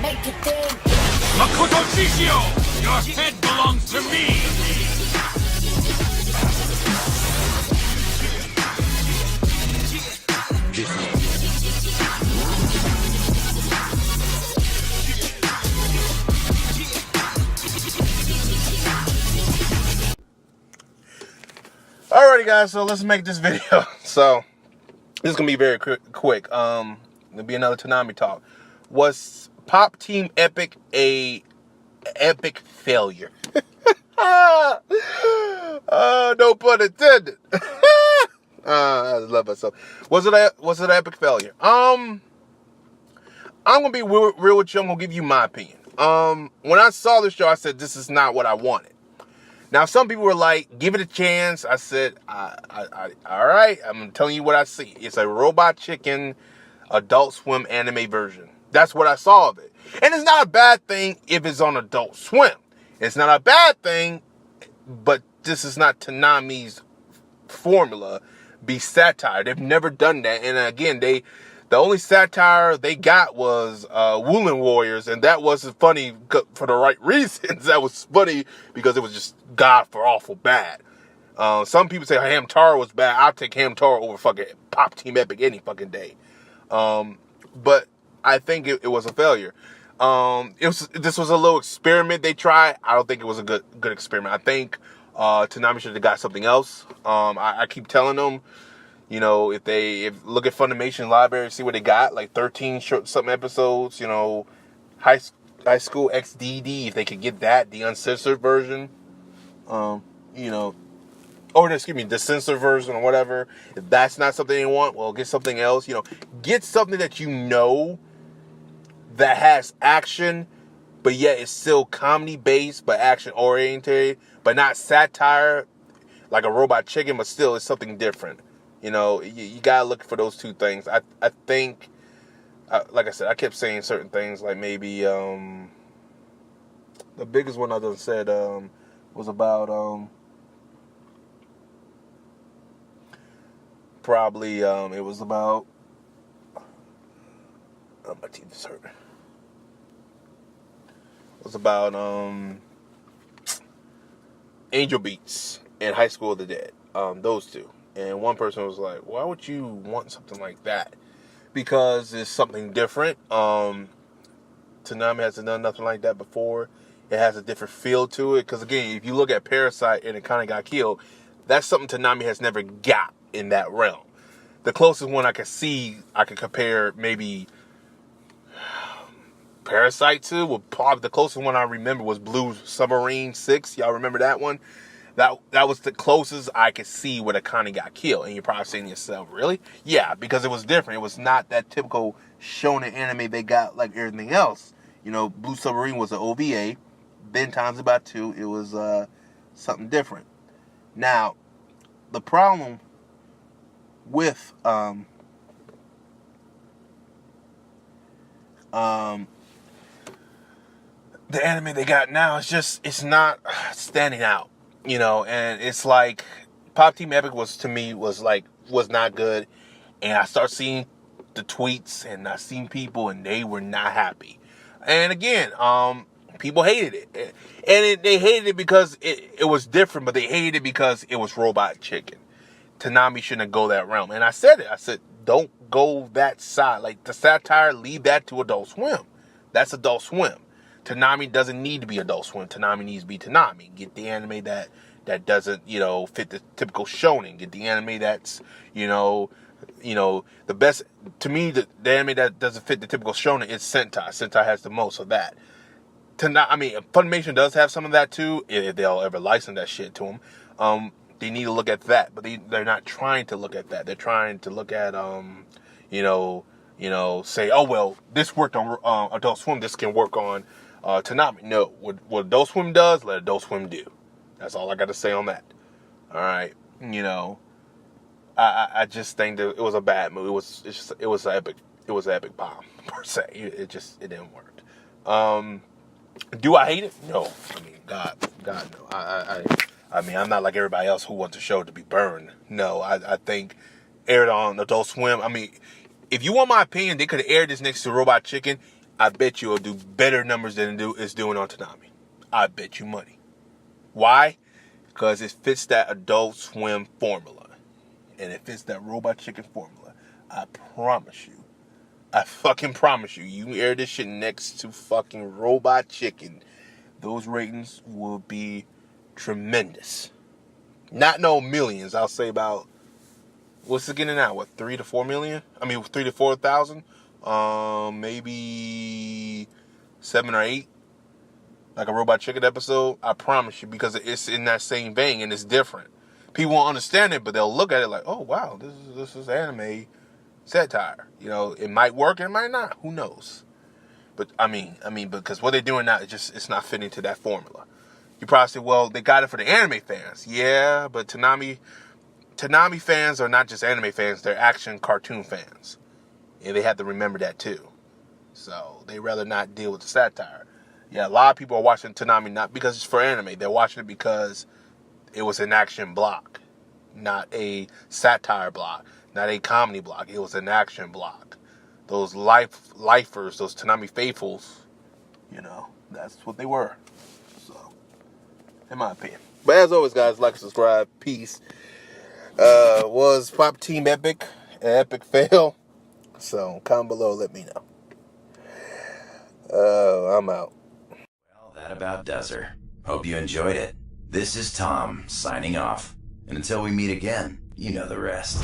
Makoto Shishio, your head belongs to me! Alrighty guys, so let's make this video. So this is gonna be very quick. There'll be another Toonami talk. Was Pop Team Epic a epic failure? No pun intended. I love myself. Was it an epic failure? I'm gonna be real with you. I'm gonna give you my opinion. When I saw this show, I said this is not what I wanted. Now, some people were like, give it a chance. I said, all right, I'm telling you what I see. It's a Robot Chicken Adult Swim anime version. That's what I saw of it. And it's not a bad thing if it's on Adult Swim. It's not a bad thing, but this is not Toonami's formula, be satire. They've never done that. And again, the only satire they got was Woolen Warriors, and that wasn't funny for the right reasons. That was funny because it was just god for awful bad. Some people say Hamtaro was bad. I'll take Hamtaro over fucking Pop Team Epic any fucking day. But I think it was a failure. This was a little experiment they tried. I don't think it was a good experiment. I think Toonami should have got something else. I keep telling them, you know, if look at Funimation Library, see what they got, like 13 something episodes, you know, High School XDD, if they could get that, the uncensored version, you know, or excuse me, the censored version or whatever. If that's not something they want, well, get something else, you know, get something that you know that has action, but yet it's still comedy based, but action oriented, but not satire like a Robot Chicken, but still it's something different. You know, you gotta look for those two things. I think, like I said, I kept saying certain things, like maybe the biggest one I done said was about probably it was about my teeth is hurting. It was about Angel Beats and High School of the Dead. Those two. And one person was like, why would you want something like that? Because it's something different. Toonami hasn't done nothing like that before. It has a different feel to it. Because again, if you look at Parasite and It Kinda Got Killed, that's something Toonami has never got in that realm. The closest one I could see, I could compare maybe Parasite to, well, probably the closest one I remember was Blue Submarine 6. Y'all remember that one? That was the closest I could see where It Kinda Got Killed. And you're probably saying to yourself, really? Yeah, because it was different. It was not that typical shonen anime they got like everything else. You know, Blue Submarine was an OVA. Then times about 2, it was something different. Now, the problem with the anime they got now is just, it's not standing out. You know, and it's like Pop Team Epic was not good, and I start seeing the tweets and I seen people and they were not happy. And again, people hated it, and they hated it because it was different, but they hated it because it was Robot Chicken. Toonami shouldn't go that realm, and I said it. I said, don't go that side. Like the satire, leave that to Adult Swim. That's Adult Swim. Toonami doesn't need to be Adult Swim. Toonami needs to be Toonami. Get the anime that doesn't, you know, fit the typical shonen. Get the anime that's, you know, the best, to me, the anime that doesn't fit the typical shonen is Sentai. Sentai has the most of that. Funimation does have some of that too, if they'll ever license that shit to them. They need to look at that, but they're not trying to look at that. They're trying to look at, say, oh, well, this worked on Adult Swim, this can work on Toonami. No, what Adult Swim does, let Adult Swim do. That's all I got to say on that. All right, you know, I just think that it was a bad move. It was an epic bomb per se. It didn't work. Do I hate it? No. I mean, God, no. I mean, I'm not like everybody else who wants the show to be burned. No, I think aired on Adult Swim. I mean, if you want my opinion, they could have aired this next to Robot Chicken. I bet you it'll do better numbers than it's doing on Toonami. I bet you money. Why? Because it fits that Adult Swim formula. And it fits that Robot Chicken formula. I promise you. I fucking promise you. You air this shit next to fucking Robot Chicken. Those ratings will be tremendous. Not no millions. I'll say about, what's it getting now? What, 3 to 4 million? I mean, 3 to 4,000? Maybe 7 or 8. Like a Robot Chicken episode. I promise you, because it's in that same vein and it's different. People won't understand it, but they'll look at it like, oh wow, this is anime satire. You know, it might work, it might not. Who knows? But I mean, because what they're doing now, it's not fitting to that formula. You probably say, well, they got it for the anime fans. Yeah, but Toonami fans are not just anime fans; they're action cartoon fans, and they have to remember that too. So they rather not deal with the satire. Yeah, a lot of people are watching Toonami not because it's for anime. They're watching it because it was an action block, not a satire block, not a comedy block. It was an action block. Those lifers, those Toonami faithfuls, you know, that's what they were. So, in my opinion. But as always, guys, like, subscribe, peace. Was Pop Team Epic an epic fail? So, comment below, let me know. I'm out. Well, that about does her. Hope you enjoyed it. This is Tom, signing off. And until we meet again, you know the rest.